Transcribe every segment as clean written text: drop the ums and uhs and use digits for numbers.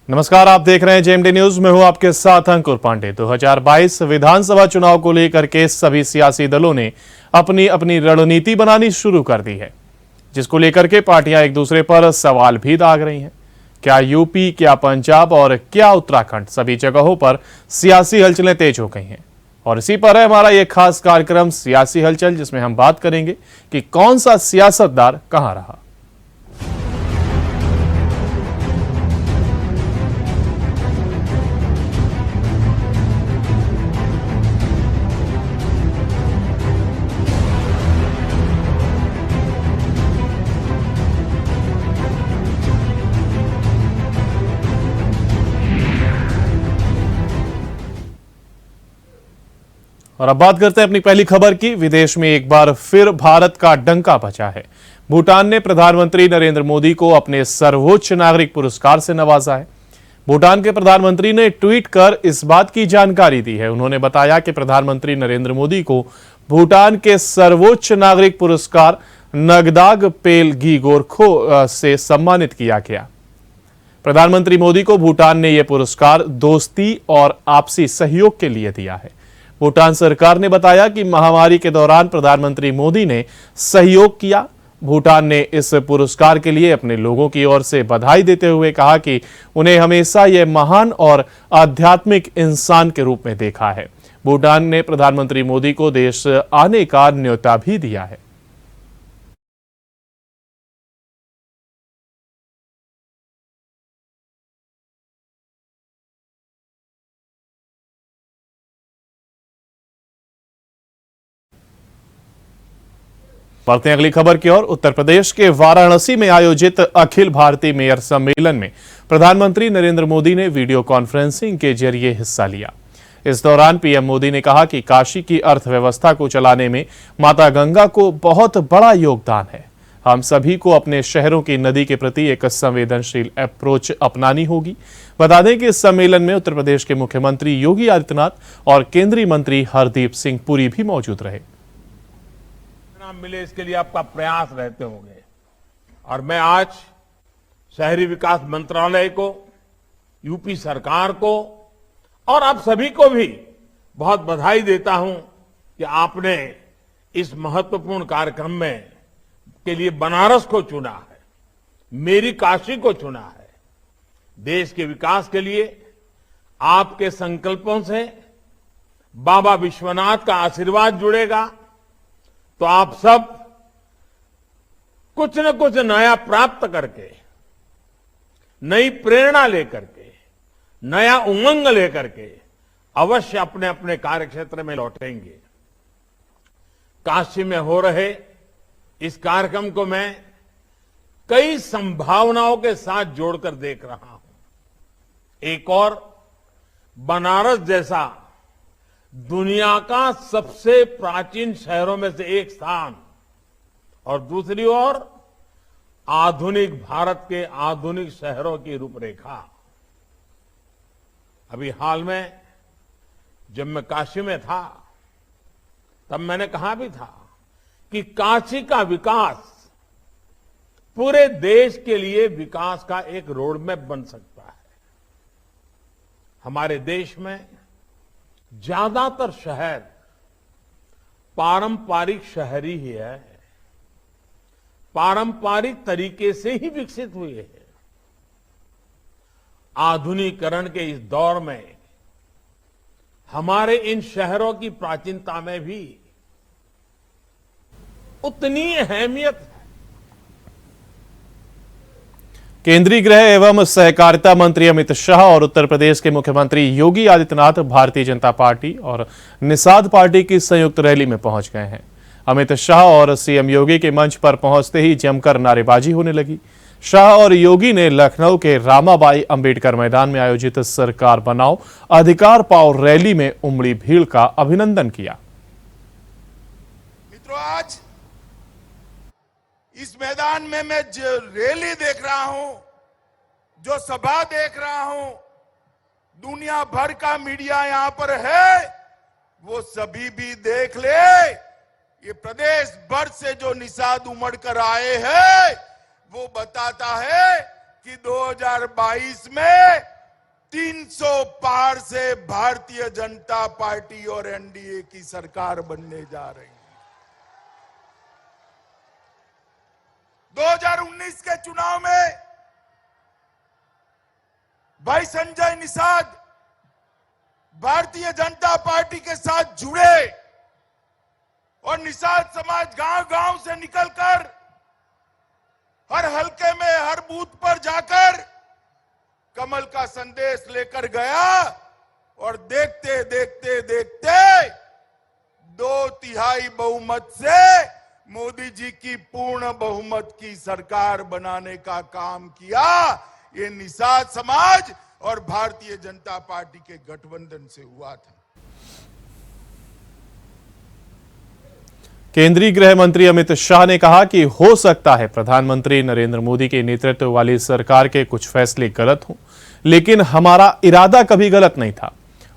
नमस्कार, आप देख रहे हैं जेएमडी न्यूज। मैं हूं आपके साथ अंकुर पांडे। 2022 विधानसभा चुनाव को लेकर के सभी सियासी दलों ने अपनी अपनी रणनीति बनानी शुरू कर दी है, जिसको लेकर के पार्टियां एक दूसरे पर सवाल भी दाग रही हैं। क्या यूपी, क्या पंजाब और क्या उत्तराखंड, सभी जगहों पर सियासी हलचलें तेज हो गई हैं। और इसी पर है हमारा ये खास कार्यक्रम सियासी हलचल, जिसमें हम बात करेंगे कि कौन सा सियासतदार कहां रहा। और अब बात करते हैं अपनी पहली खबर की। विदेश में एक बार फिर भारत का डंका बजा है। भूटान ने प्रधानमंत्री नरेंद्र मोदी को अपने सर्वोच्च नागरिक पुरस्कार से नवाजा है। भूटान के प्रधानमंत्री ने ट्वीट कर इस बात की जानकारी दी है। उन्होंने बताया कि प्रधानमंत्री नरेंद्र मोदी को भूटान के सर्वोच्च नागरिक पुरस्कार नगदाग पेलगी गोरखो से सम्मानित किया गया। प्रधानमंत्री मोदी को भूटान ने यह पुरस्कार दोस्ती और आपसी सहयोग के लिए दिया है। भूटान सरकार ने बताया कि महामारी के दौरान प्रधानमंत्री मोदी ने सहयोग किया। भूटान ने इस पुरस्कार के लिए अपने लोगों की ओर से बधाई देते हुए कहा कि उन्हें हमेशा यह महान और आध्यात्मिक इंसान के रूप में देखा है। भूटान ने प्रधानमंत्री मोदी को देश आने का न्योता भी दिया है। बढ़ते हैं अगली खबर की ओर। उत्तर प्रदेश के वाराणसी में आयोजित अखिल भारतीय मेयर सम्मेलन में प्रधानमंत्री नरेंद्र मोदी ने वीडियो कॉन्फ्रेंसिंग के जरिए हिस्सा लिया। इस दौरान पीएम मोदी ने कहा कि काशी की अर्थव्यवस्था को चलाने में माता गंगा को बहुत बड़ा योगदान है। हम सभी को अपने शहरों की नदी के प्रति एक संवेदनशील अप्रोच अपनानी होगी। बता दें कि इस सम्मेलन में उत्तर प्रदेश के मुख्यमंत्री योगी आदित्यनाथ और केंद्रीय मंत्री हरदीप सिंह पुरी भी मौजूद रहे। मिले इसके लिए आपका प्रयास रहते होंगे। और मैं आज शहरी विकास मंत्रालय को, यूपी सरकार को और आप सभी को भी बहुत बधाई देता हूं कि आपने इस महत्वपूर्ण कार्यक्रम में के लिए बनारस को चुना है, मेरी काशी को चुना है। देश के विकास के लिए आपके संकल्पों से बाबा विश्वनाथ का आशीर्वाद जुड़ेगा तो आप सब कुछ न कुछ नया प्राप्त करके, नई प्रेरणा लेकर के, नया उमंग लेकर के अवश्य अपने अपने कार्यक्षेत्र में लौटेंगे। काशी में हो रहे इस कार्यक्रम को मैं कई संभावनाओं के साथ जोड़कर देख रहा हूं। एक और बनारस जैसा दुनिया का सबसे प्राचीन शहरों में से एक स्थान, और दूसरी ओर आधुनिक भारत के आधुनिक शहरों की रूपरेखा। अभी हाल में जब मैं काशी में था तब मैंने कहा भी था कि काशी का विकास पूरे देश के लिए विकास का एक रोडमैप बन सकता है। हमारे देश में ज्यादातर शहर पारंपरिक शहरी ही है, पारंपरिक तरीके से ही विकसित हुए हैं। आधुनिकीकरण के इस दौर में हमारे इन शहरों की प्राचीनता में भी उतनी अहमियत है। केंद्रीय गृह एवं सहकारिता मंत्री अमित शाह और उत्तर प्रदेश के मुख्यमंत्री योगी आदित्यनाथ भारतीय जनता पार्टी और निषाद पार्टी की संयुक्त रैली में पहुंच गए हैं। अमित शाह और सीएम योगी के मंच पर पहुंचते ही जमकर नारेबाजी होने लगी। शाह और योगी ने लखनऊ के रामाबाई अंबेडकर मैदान में आयोजित सरकार बनाओ अधिकार पाओ रैली में उमड़ी भीड़ का अभिनंदन किया। मित्रों, आज इस मैदान में मैं जो रैली देख रहा हूं, जो सभा देख रहा हूं, दुनिया भर का मीडिया यहां पर है, वो सभी भी देख ले। ये प्रदेश भर से जो निषाद उमड़ कर आए हैं वो बताता है कि 2022 में 300 पार से भारतीय जनता पार्टी और एनडीए की सरकार बनने जा रही है। 2019 के चुनाव में भाई संजय निषाद भारतीय जनता पार्टी के साथ जुड़े और निषाद समाज गांव-गांव से निकलकर हर हलके में, हर बूथ पर जाकर कमल का संदेश लेकर गया और देखते देखते देखते 2/3 बहुमत से मोदी जी की पूर्ण बहुमत की सरकार बनाने का काम किया। ये निषाद समाज और भारतीय जनता पार्टी के गठबंधन से हुआ था। केंद्रीय गृह मंत्री अमित शाह ने कहा कि हो सकता है प्रधानमंत्री नरेंद्र मोदी के नेतृत्व वाली सरकार के कुछ फैसले गलत हों, लेकिन हमारा इरादा कभी गलत नहीं था।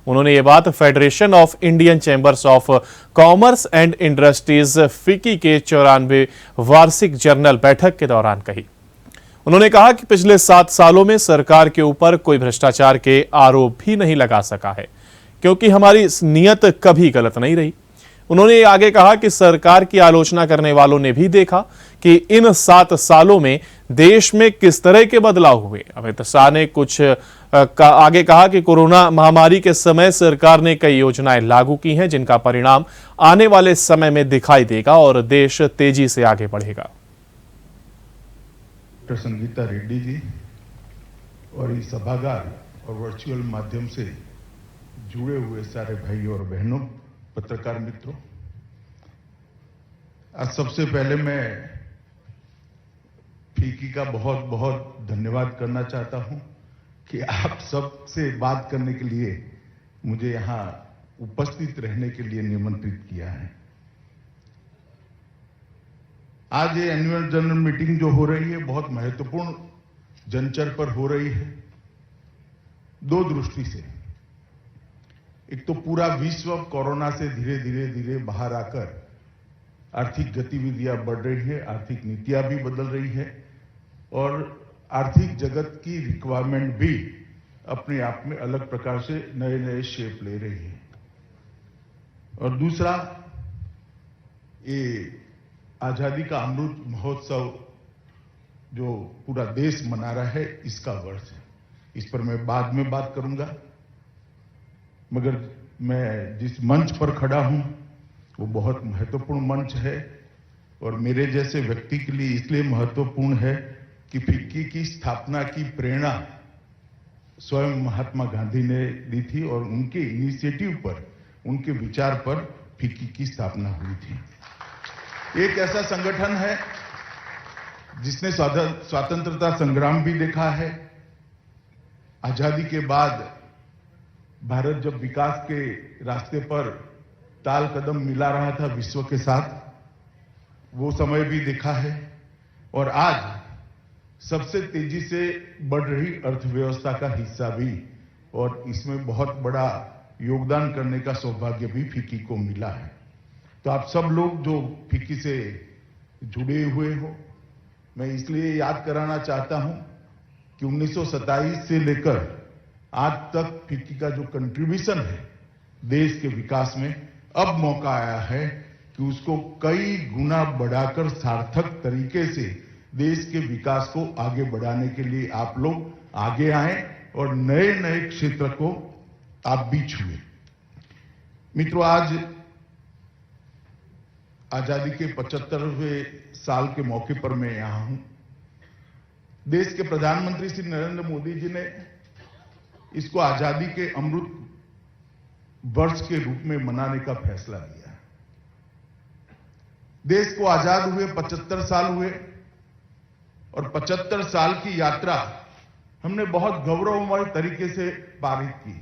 उन्होंने ये बात federation of Indian chambers of commerce and industries FICCI के 94वें वार्षिक जनरल बैठक के दौरान कही। उन्होंने कहा कि पिछले 7 सालों में सरकार के ऊपर कोई भ्रष्टाचार के आरोप भी नहीं लगा सका है, क्योंकि हमारी नीयत कभी गलत नहीं रही। उन्होंने आगे कहा कि सरकार की आलोचना करने वालों ने भी देखा कि इन 7 सालों में देश में किस तरह के बदलाव हुए। अमित शाह ने आगे कहा कि कोरोना महामारी के समय सरकार ने कई योजनाएं लागू की हैं, जिनका परिणाम आने वाले समय में दिखाई देगा और देश तेजी से आगे बढ़ेगा। डॉक्टर संगीता रेड्डी जी और इस सभागार और वर्चुअल माध्यम से जुड़े हुए सारे भाई और बहनों, पत्रकार मित्रों, आज सबसे पहले मैं फिक्की का बहुत बहुत धन्यवाद करना चाहता हूं कि आप सबसे बात करने के लिए मुझे यहां उपस्थित रहने के लिए निमंत्रित किया है। आज ये एनुअल जनरल मीटिंग जो हो रही है बहुत महत्वपूर्ण जंचर पर हो रही है, 2 दृष्टि से। एक तो पूरा विश्व कोरोना से धीरे धीरे बाहर आकर आर्थिक गतिविधियां बढ़ रही है, आर्थिक नीतियां भी बदल रही है और आर्थिक जगत की रिक्वायरमेंट भी अपने आप में अलग प्रकार से नए नए शेप ले रही है। और दूसरा, ये आजादी का अमृत महोत्सव जो पूरा देश मना रहा है, इसका वर्ष है। इस पर मैं बाद में बात करूंगा, मगर मैं जिस मंच पर खड़ा हूं वो बहुत महत्वपूर्ण मंच है और मेरे जैसे व्यक्ति के लिए इसलिए महत्वपूर्ण है कि फिक्की की स्थापना की प्रेरणा स्वयं महात्मा गांधी ने दी थी और उनके इनिशिएटिव पर, उनके विचार पर फिक्की की स्थापना हुई थी। एक ऐसा संगठन है जिसने स्वतंत्रता संग्राम भी देखा है। आजादी के बाद भारत जब विकास के रास्ते पर ताल कदम मिला रहा था विश्व के साथ, वो समय भी देखा है। और आज सबसे तेजी से बढ़ रही अर्थव्यवस्था का हिस्सा भी, और इसमें बहुत बड़ा योगदान करने का सौभाग्य भी फिक्की को मिला है। तो आप सब लोग जो फिक्की से जुड़े हुए हो, मैं इसलिए याद कराना चाहता हूं कि 1927 से लेकर आज तक फिक्की का जो कंट्रीब्यूशन है देश के विकास में, अब मौका आया है कि उसको कई गुना बढ़ाकर सार्थक तरीके से देश के विकास को आगे बढ़ाने के लिए आप लोग आगे आए और नए नए क्षेत्र को आप भी छुए। मित्रों, आज आजादी के 75वें साल के मौके पर मैं यहां हूं। देश के प्रधानमंत्री श्री नरेंद्र मोदी जी ने इसको आजादी के अमृत वर्ष के रूप में मनाने का फैसला लिया। देश को आजाद हुए 75 साल हुए और 75 साल की यात्रा हमने बहुत गौरवमय तरीके से पारित की।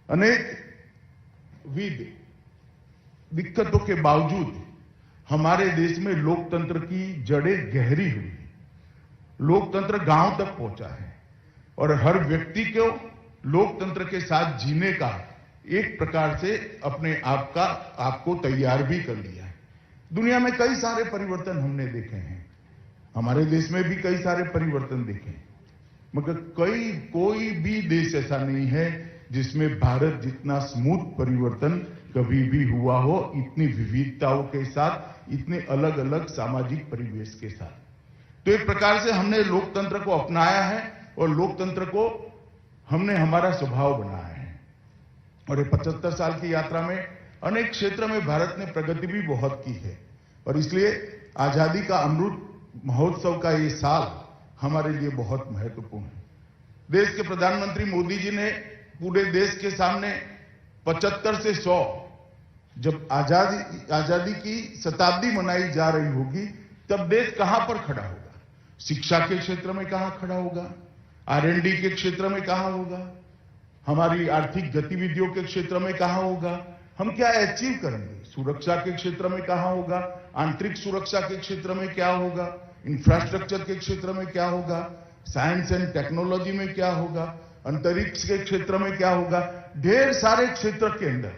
अनेक विध दिक्कतों के बावजूद हमारे देश में लोकतंत्र की जड़ें गहरी हुई, लोकतंत्र गांव तक पहुंचा है और हर व्यक्ति को लोकतंत्र के साथ जीने का एक प्रकार से अपने आपको तैयार भी कर लिया है। दुनिया में कई सारे परिवर्तन हमने देखे हैं, हमारे देश में भी कई सारे परिवर्तन देखे हैं, मगर कोई भी देश ऐसा नहीं है जिसमें भारत जितना स्मूथ परिवर्तन कभी भी हुआ हो, इतनी विविधताओं के साथ, इतने अलग अलग सामाजिक परिवेश के साथ। तो एक प्रकार से हमने लोकतंत्र को अपनाया है और लोकतंत्र को हमने हमारा स्वभाव बनाया है। और ये 75 साल की यात्रा में अनेक क्षेत्र में भारत ने प्रगति भी बहुत की है और इसलिए आजादी का अमृत महोत्सव का ये साल हमारे लिए बहुत महत्वपूर्ण है। देश के प्रधानमंत्री मोदी जी ने पूरे देश के सामने 75 से 100 जब आजादी की शताब्दी मनाई जा रही होगी तब देश कहां पर खड़ा होगा, शिक्षा के क्षेत्र में कहां खड़ा होगा, R&D के क्षेत्र में कहां होगा, हमारी आर्थिक गतिविधियों के क्षेत्र में कहां होगा, हम क्या अचीव करेंगे, सुरक्षा के क्षेत्र में कहां होगा, आंतरिक सुरक्षा के क्षेत्र में क्या होगा, इंफ्रास्ट्रक्चर के क्षेत्र में क्या होगा, साइंस एंड टेक्नोलॉजी में क्या होगा, अंतरिक्ष के क्षेत्र में क्या होगा। ढेर सारे क्षेत्र के अंदर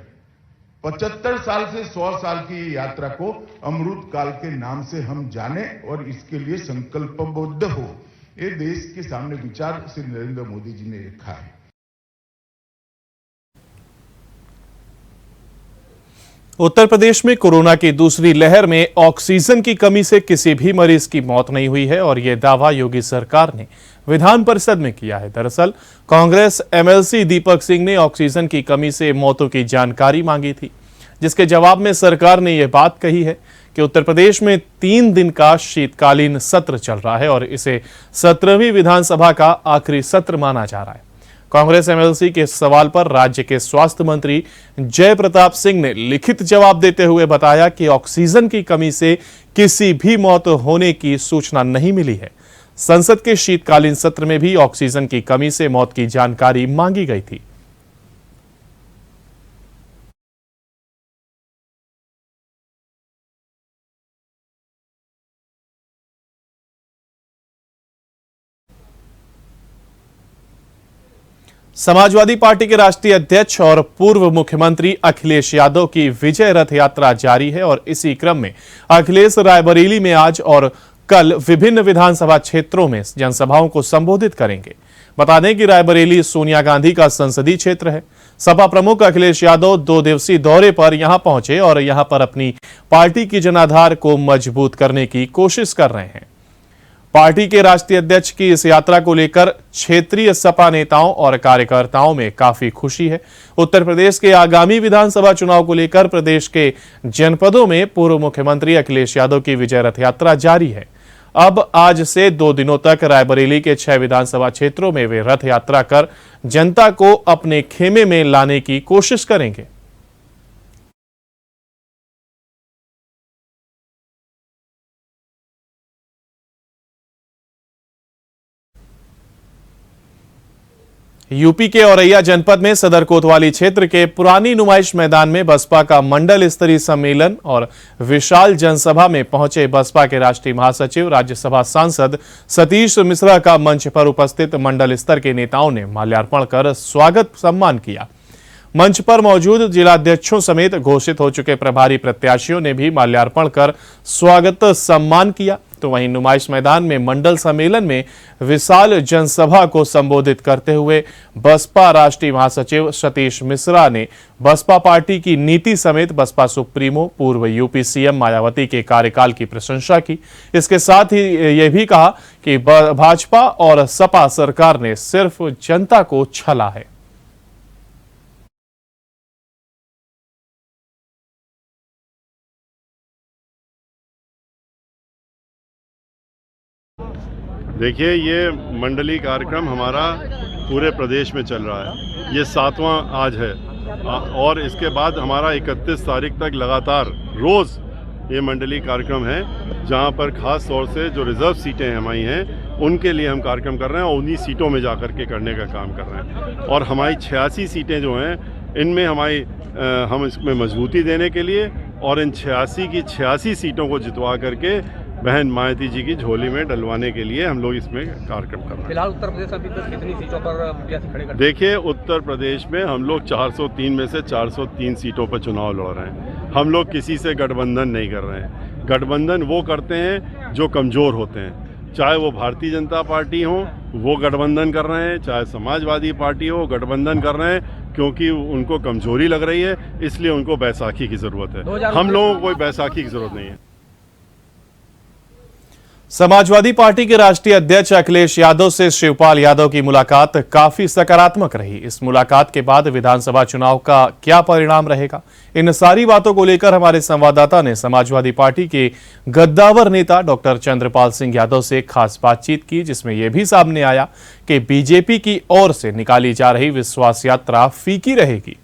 75 साल से 100 साल की यात्रा को अमृत काल के नाम से हम जाने और इसके लिए संकल्पबद्ध हो, ये देश के सामने विचार श्री नरेंद्र मोदी जी ने रखा है। उत्तर प्रदेश में कोरोना की दूसरी लहर में ऑक्सीजन की कमी से किसी भी मरीज की मौत नहीं हुई है और यह दावा योगी सरकार ने विधान परिषद में किया है। दरअसल कांग्रेस एमएलसी दीपक सिंह ने ऑक्सीजन की कमी से मौतों की जानकारी मांगी थी, जिसके जवाब में सरकार ने यह बात कही है कि उत्तर प्रदेश में 3 दिन का शीतकालीन सत्र चल रहा है और इसे 17वीं विधानसभा का आखिरी सत्र माना जा रहा है। कांग्रेस एमएलसी के सवाल पर राज्य के स्वास्थ्य मंत्री जय प्रताप सिंह ने लिखित जवाब देते हुए बताया कि ऑक्सीजन की कमी से किसी भी मौत होने की सूचना नहीं मिली है। संसद के शीतकालीन सत्र में भी ऑक्सीजन की कमी से मौत की जानकारी मांगी गई थी। समाजवादी पार्टी के राष्ट्रीय अध्यक्ष और पूर्व मुख्यमंत्री अखिलेश यादव की विजय रथ यात्रा जारी है और इसी क्रम में अखिलेश रायबरेली में आज और कल विभिन्न विधानसभा क्षेत्रों में जनसभाओं को संबोधित करेंगे। बता दें कि रायबरेली सोनिया गांधी का संसदीय क्षेत्र है। सपा प्रमुख अखिलेश यादव 2 दिवसीय दौरे पर यहां पहुंचे और यहां पर अपनी पार्टी की जनाधार को मजबूत करने की कोशिश कर रहे हैं। पार्टी के राष्ट्रीय अध्यक्ष की इस यात्रा को लेकर क्षेत्रीय सपा नेताओं और कार्यकर्ताओं में काफी खुशी है। उत्तर प्रदेश के आगामी विधानसभा चुनाव को लेकर प्रदेश के जनपदों में पूर्व मुख्यमंत्री अखिलेश यादव की विजय रथ यात्रा जारी है। अब आज से 2 दिनों तक रायबरेली के 6 विधानसभा क्षेत्रों में वे रथ यात्रा कर जनता को अपने खेमे में लाने की कोशिश करेंगे। यूपी के औरैया जनपद में सदर कोतवाली क्षेत्र के पुरानी नुमाइश मैदान में बसपा का मंडल स्तरीय सम्मेलन और विशाल जनसभा में पहुंचे बसपा के राष्ट्रीय महासचिव राज्यसभा सांसद सतीश मिश्रा का मंच पर उपस्थित मंडल स्तर के नेताओं ने माल्यार्पण कर स्वागत सम्मान किया। मंच पर मौजूद जिलाध्यक्षों समेत घोषित हो चुके प्रभारी प्रत्याशियों ने भी माल्यार्पण कर स्वागत सम्मान किया। तो वहीं नुमाइश मैदान में मंडल सम्मेलन में विशाल जनसभा को संबोधित करते हुए बसपा राष्ट्रीय महासचिव सतीश मिश्रा ने बसपा पार्टी की नीति समेत बसपा सुप्रीमो पूर्व यूपी सीएम मायावती के कार्यकाल की प्रशंसा की। इसके साथ ही यह भी कहा कि भाजपा और सपा सरकार ने सिर्फ जनता को छला है। देखिए, ये मंडली कार्यक्रम हमारा पूरे प्रदेश में चल रहा है। ये 7वां आज है और इसके बाद हमारा 31 तारीख तक लगातार रोज़ ये मंडली कार्यक्रम है, जहां पर ख़ास तौर से जो रिज़र्व सीटें हमारी हैं उनके लिए हम कार्यक्रम कर रहे हैं और उन्हीं सीटों में जा कर के करने का काम कर रहे हैं। और हमारी 86 सीटें जो हैं इनमें हम इसमें मजबूती देने के लिए और इन 86 की 86 सीटों को जितवा करके बहन मायावती जी की झोली में डलवाने के लिए हम लोग इसमें कार्यक्रम कर रहे हैं। फिलहाल उत्तर प्रदेश अभी तक कितनी सीटों पर प्रत्याशी खड़े कर? देखिए, उत्तर प्रदेश में हम लोग 403 में से 403 सीटों पर चुनाव लड़ रहे हैं। हम लोग किसी से गठबंधन नहीं कर रहे हैं। गठबंधन वो करते हैं जो कमज़ोर होते हैं, चाहे वो भारतीय जनता पार्टी हो वो गठबंधन कर रहे हैं, चाहे समाजवादी पार्टी हो गठबंधन कर रहे हैं, क्योंकि उनको कमजोरी लग रही है, इसलिए उनको बैसाखी की जरूरत है। हम लोगों को कोई बैसाखी की जरूरत नहीं है। समाजवादी पार्टी के राष्ट्रीय अध्यक्ष अखिलेश यादव से शिवपाल यादव की मुलाकात काफी सकारात्मक रही। इस मुलाकात के बाद विधानसभा चुनाव का क्या परिणाम रहेगा, इन सारी बातों को लेकर हमारे संवाददाता ने समाजवादी पार्टी के गद्दावर नेता डॉक्टर चंद्रपाल सिंह यादव से खास बातचीत की, जिसमें यह भी सामने आया कि बीजेपी की ओर से निकाली जा रही विश्वास यात्रा फीकी रहेगी।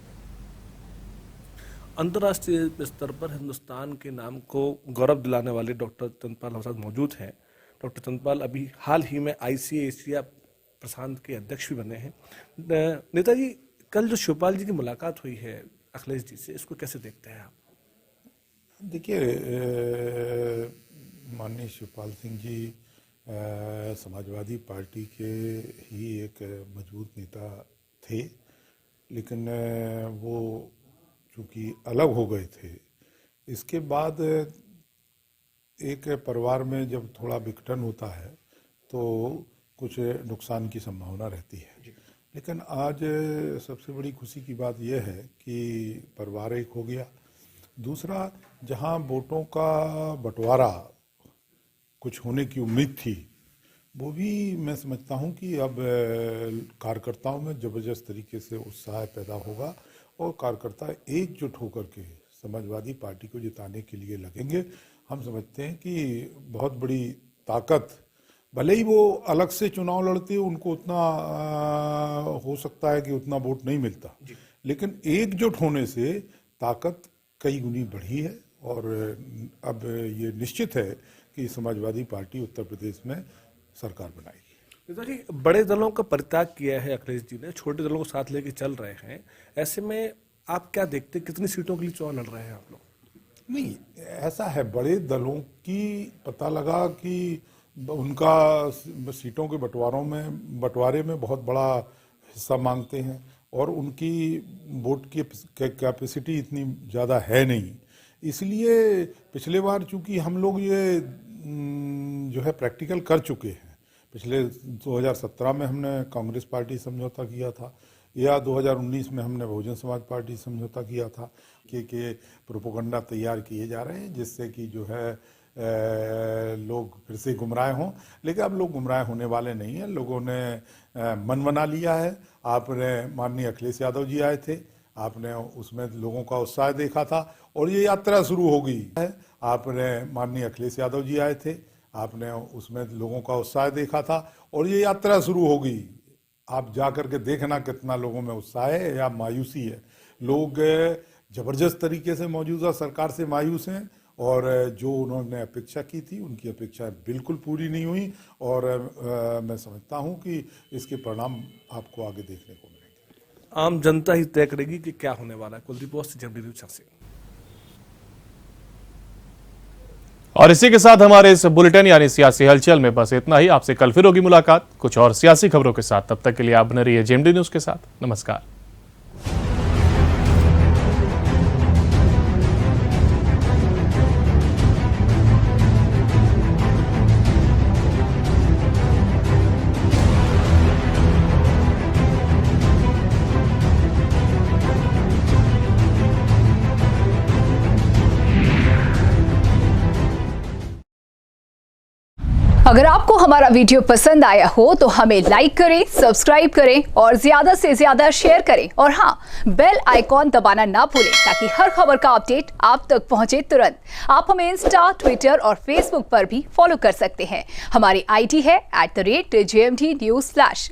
अंतर्राष्ट्रीय स्तर पर हिंदुस्तान के नाम को गौरव दिलाने वाले डॉक्टर चंद्रपाल हमारे साथ मौजूद हैं। डॉक्टर चंद्रपाल अभी हाल ही में ICA एशिया प्रशांत के अध्यक्ष भी बने हैं। नेताजी, कल जो शिवपाल जी की मुलाकात हुई है अखिलेश जी से, इसको कैसे देखते हैं आप? देखिए, माननीय शिवपाल सिंह जी समाजवादी पार्टी के ही एक मजबूत नेता थे, लेकिन वो चूँकि अलग हो गए थे, इसके बाद एक परिवार में जब थोड़ा विघटन होता है तो कुछ नुकसान की संभावना रहती है। लेकिन आज सबसे बड़ी खुशी की बात यह है कि परिवार एक हो गया। दूसरा, जहां वोटों का बंटवारा कुछ होने की उम्मीद थी, वो भी मैं समझता हूं कि अब कार्यकर्ताओं में जबरदस्त तरीके से उत्साह पैदा होगा और कार्यकर्ता एकजुट होकर के समाजवादी पार्टी को जिताने के लिए लगेंगे। हम समझते हैं कि बहुत बड़ी ताकत, भले ही वो अलग से चुनाव लड़ते हैं, उनको उतना हो सकता है कि उतना वोट नहीं मिलता, लेकिन एकजुट होने से ताकत कई गुनी बढ़ी है और अब ये निश्चित है कि समाजवादी पार्टी उत्तर प्रदेश में सरकार बनाएगी। नेताजी, बड़े दलों का परित्याग किया है अखिलेश जी ने, छोटे दलों को साथ लेके चल रहे हैं। ऐसे में आप क्या देखते हैं, कितनी सीटों के लिए चुनाव लड़ रहे हैं आप लोग? नहीं, ऐसा है, बड़े दलों की पता लगा कि उनका सीटों के बंटवारे में बहुत बड़ा हिस्सा मांगते हैं और उनकी वोट की कैपेसिटी इतनी ज़्यादा है नहीं। इसलिए पिछले बार चूंकि हम लोग ये जो है प्रैक्टिकल कर चुके हैं, पिछले 2017 में हमने कांग्रेस पार्टी समझौता किया था या 2019 में हमने बहुजन समाज पार्टी समझौता किया था कि प्रोपोगंडा तैयार किए जा रहे हैं जिससे कि जो है लोग फिर से गुमराह हों। लेकिन अब लोग गुमराह होने वाले नहीं हैं, लोगों ने मन बना लिया है। आपने माननीय अखिलेश यादव जी आए थे, आपने उसमें लोगों का उत्साह देखा था और ये यात्रा शुरू हो गई है। आपने माननीय अखिलेश यादव जी आए थे, आपने उसमें लोगों का उत्साह देखा था और ये यात्रा शुरू हो गई। आप जा करके देखना कितना लोगों में उत्साह है या मायूसी है। लोग जबरदस्त तरीके से मौजूदा सरकार से मायूस हैं और जो उन्होंने अपेक्षा की थी उनकी अपेक्षा बिल्कुल पूरी नहीं हुई और मैं समझता हूं कि इसके परिणाम आपको आगे देखने को मिलेंगे। आम जनता ही तय करेगी कि क्या होने वाला है। कुलदीप बोस, जेएमडी न्यूज़ से। और इसी के साथ हमारे इस बुलेटिन यानी सियासी हलचल में बस इतना ही। आपसे कल फिर होगी मुलाकात कुछ और सियासी खबरों के साथ। तब तक के लिए आप बने रहिए जेएमडी न्यूज़ के साथ। नमस्कार। अगर आपको हमारा वीडियो पसंद आया हो तो हमें लाइक करें, सब्सक्राइब करें और ज्यादा से ज्यादा शेयर करें और हाँ, बेल आइकॉन दबाना ना भूलें ताकि हर खबर का अपडेट आप तक पहुंचे तुरंत। आप हमें इंस्टा, ट्विटर और फेसबुक पर भी फॉलो कर सकते हैं। हमारी ID है @JMD News Flash।